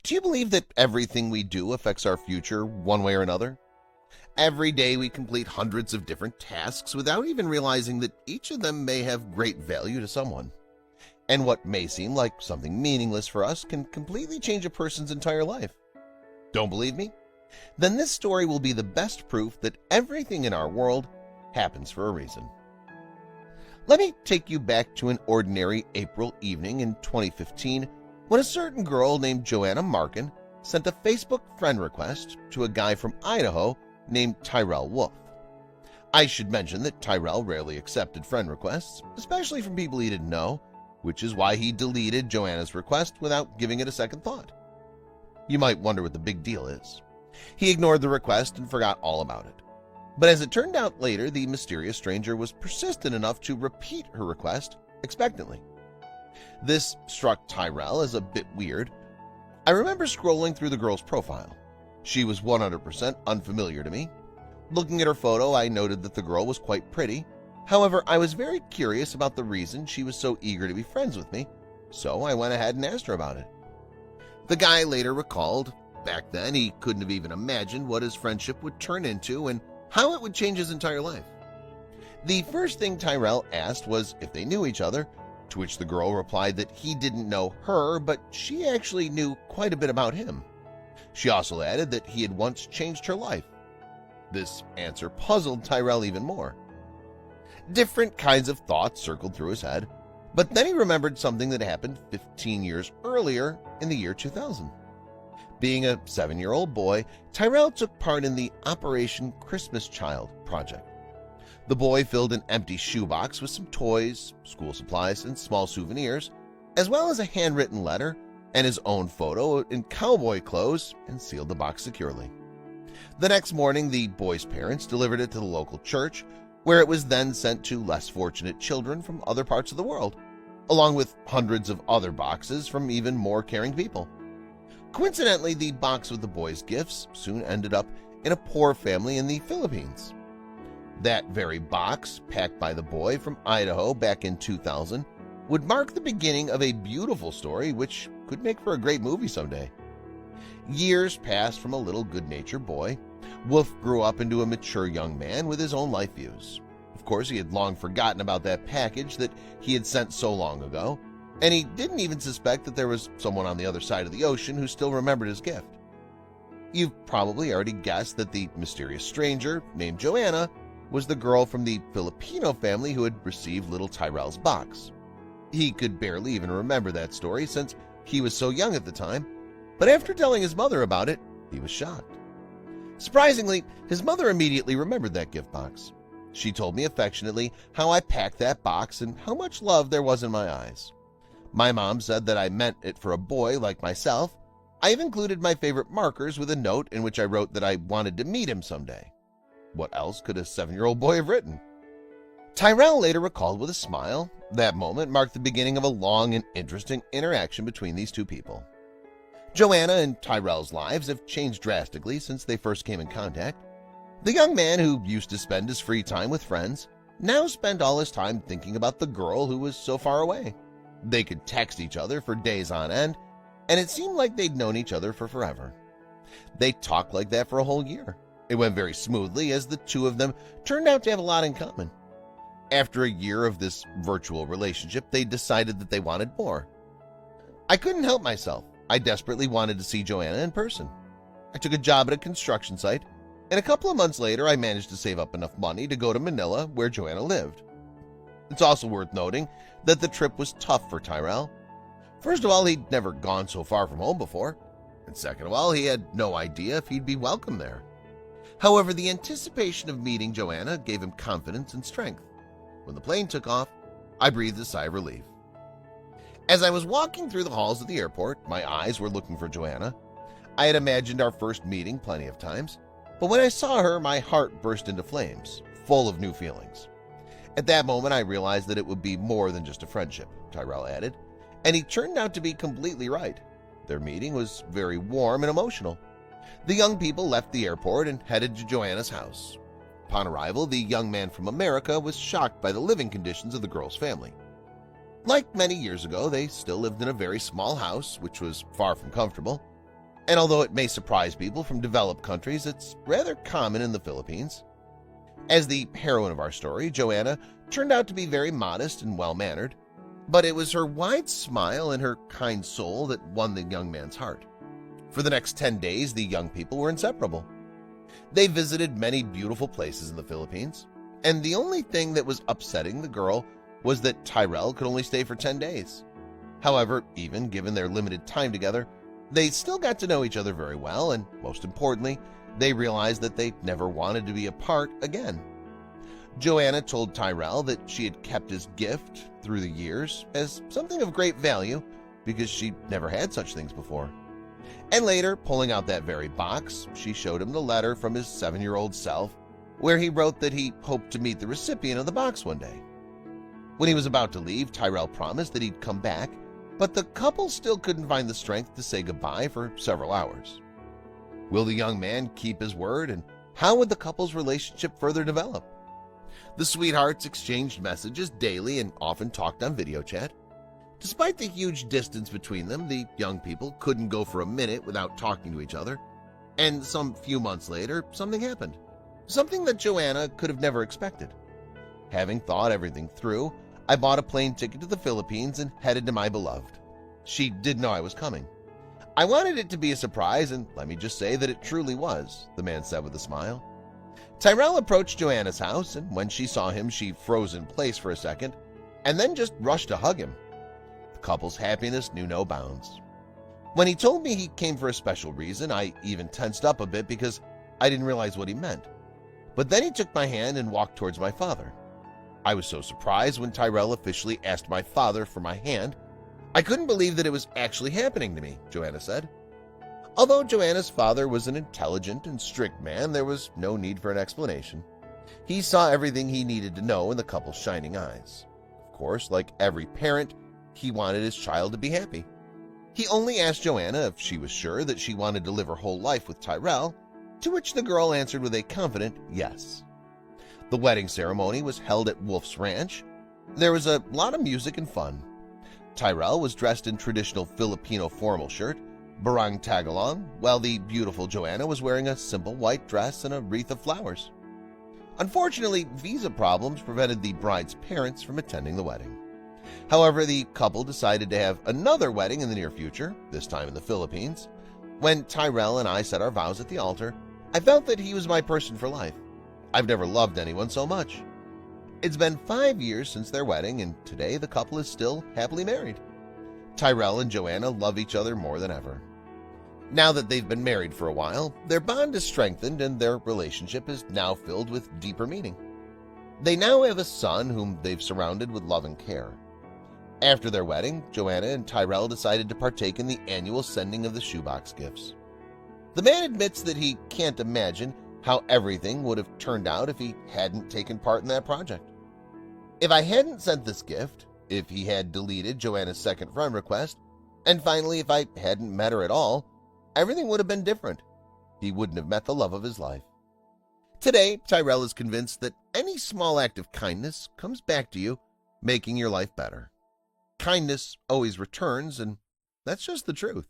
Do you believe that everything we do affects our future one way or another? Every day we complete hundreds of different tasks without even realizing that each of them may have great value to someone. And what may seem like something meaningless for us can completely change a person's entire life. Don't believe me? Then this story will be the best proof that everything in our world happens for a reason. Let me take you back to an ordinary April evening in 2015 when a certain girl named Joanna Markin sent a Facebook friend request to a guy from Idaho named Tyrell Wolf. I should mention that Tyrell rarely accepted friend requests, especially from people he didn't know, which is why he deleted Joanna's request without giving it a second thought. You might wonder what the big deal is. He ignored the request and forgot all about it. But as it turned out later, the mysterious stranger was persistent enough to repeat her request expectantly. This struck Tyrell as a bit weird. I remember scrolling through the girl's profile. She was 100% unfamiliar to me. Looking at her photo, I noted that the girl was quite pretty. However, I was very curious about the reason she was so eager to be friends with me, so I went ahead and asked her about it. The guy later recalled, back then he couldn't have even imagined what his friendship would turn into and how it would change his entire life. The first thing Tyrell asked was if they knew each other, to which the girl replied that he didn't know her, but she actually knew quite a bit about him. She also added that he had once changed her life. This answer puzzled Tyrell even more. Different kinds of thoughts circled through his head, but then he remembered something that happened 15 years earlier in the year 2000. Being a 7-year-old boy, Tyrell took part in the Operation Christmas Child project. The boy filled an empty shoebox with some toys, school supplies, and small souvenirs, as well as a handwritten letter and his own photo in cowboy clothes, and sealed the box securely. The next morning, the boy's parents delivered it to the local church, where it was then sent to less fortunate children from other parts of the world, along with hundreds of other boxes from even more caring people. Coincidentally, the box with the boy's gifts soon ended up in a poor family in the Philippines. That very box, packed by the boy from Idaho back in 2000, would mark the beginning of a beautiful story which could make for a great movie someday. Years passed from a little good-natured boy. Wolf grew up into a mature young man with his own life views. Of course, he had long forgotten about that package that he had sent so long ago, and he didn't even suspect that there was someone on the other side of the ocean who still remembered his gift. You've probably already guessed that the mysterious stranger, named Joanna, was the girl from the Filipino family who had received little Tyrell's box. He could barely even remember that story since he was so young at the time, but after telling his mother about it, he was shocked. Surprisingly, his mother immediately remembered that gift box. She told me affectionately how I packed that box and how much love there was in my eyes. My mom said that I meant it for a boy like myself. I have included my favorite markers with a note in which I wrote that I wanted to meet him someday. What else could a 7-year-old boy have written? Tyrell later recalled with a smile, that moment marked the beginning of a long and interesting interaction between these two people. Joanna and Tyrell's lives have changed drastically since they first came in contact. The young man who used to spend his free time with friends now spent all his time thinking about the girl who was so far away. They could text each other for days on end, and it seemed like they'd known each other for forever. They talked like that for a whole year. It went very smoothly as the two of them turned out to have a lot in common. After a year of this virtual relationship, they decided that they wanted more. I couldn't help myself. I desperately wanted to see Joanna in person. I took a job at a construction site, and a couple of months later I managed to save up enough money to go to Manila, where Joanna lived. It's also worth noting that the trip was tough for Tyrell. First of all, he'd never gone so far from home before, and second of all, he had no idea if he'd be welcome there. However, the anticipation of meeting Joanna gave him confidence and strength. When the plane took off, I breathed a sigh of relief. As I was walking through the halls of the airport, my eyes were looking for Joanna. I had imagined our first meeting plenty of times, but when I saw her, my heart burst into flames, full of new feelings. At that moment, I realized that it would be more than just a friendship, Tyrell added, and he turned out to be completely right. Their meeting was very warm and emotional. The young people left the airport and headed to Joanna's house. Upon arrival, the young man from America was shocked by the living conditions of the girl's family. Like many years ago, they still lived in a very small house, which was far from comfortable. And although it may surprise people from developed countries, it's rather common in the Philippines. As the heroine of our story, Joanna turned out to be very modest and well-mannered, but it was her wide smile and her kind soul that won the young man's heart. For the next 10 days, the young people were inseparable. They visited many beautiful places in the Philippines, and the only thing that was upsetting the girl was that Tyrell could only stay for 10 days. However, even given their limited time together, they still got to know each other very well, and most importantly, they realized that they never wanted to be apart again. Joanna told Tyrell that she had kept his gift through the years as something of great value because she never had such things before. And later, pulling out that very box, she showed him the letter from his 7-year-old self where he wrote that he hoped to meet the recipient of the box one day. When he was about to leave, Tyrell promised that he'd come back, but the couple still couldn't find the strength to say goodbye for several hours. Will the young man keep his word, and how would the couple's relationship further develop? The sweethearts exchanged messages daily and often talked on video chat. Despite the huge distance between them, the young people couldn't go for a minute without talking to each other. And some few months later, something happened. Something that Joanna could have never expected. Having thought everything through, I bought a plane ticket to the Philippines and headed to my beloved. She didn't know I was coming. I wanted it to be a surprise, and let me just say that it truly was, the man said with a smile. Tyrell approached Joanna's house, and when she saw him, she froze in place for a second, and then just rushed to hug him. The couple's happiness knew no bounds. When he told me he came for a special reason, I even tensed up a bit because I didn't realize what he meant. But then he took my hand and walked towards my father. I was so surprised when Tyrell officially asked my father for my hand. I couldn't believe that it was actually happening to me, Joanna said. Although Joanna's father was an intelligent and strict man, there was no need for an explanation. He saw everything he needed to know in the couple's shining eyes. Of course, like every parent, he wanted his child to be happy. He only asked Joanna if she was sure that she wanted to live her whole life with Tyrell, to which the girl answered with a confident yes. The wedding ceremony was held at Wolf's Ranch. There was a lot of music and fun. Tyrell was dressed in traditional Filipino formal shirt, barang tagalong, while the beautiful Joanna was wearing a simple white dress and a wreath of flowers. Unfortunately, visa problems prevented the bride's parents from attending the wedding. However, the couple decided to have another wedding in the near future, this time in the Philippines. When Tyrell and I said our vows at the altar, I felt that he was my person for life. I've never loved anyone so much. It's been 5 years since their wedding, and today the couple is still happily married. Tyrell and Joanna love each other more than ever. Now that they've been married for a while, their bond is strengthened and their relationship is now filled with deeper meaning. They now have a son whom they've surrounded with love and care. After their wedding, Joanna and Tyrell decided to partake in the annual sending of the shoebox gifts. The man admits that he can't imagine how everything would have turned out if he hadn't taken part in that project. If I hadn't sent this gift, if he had deleted Joanna's second friend request, and finally if I hadn't met her at all, everything would have been different. He wouldn't have met the love of his life. Today, Tyrell is convinced that any small act of kindness comes back to you, making your life better. Kindness always returns, and that's just the truth.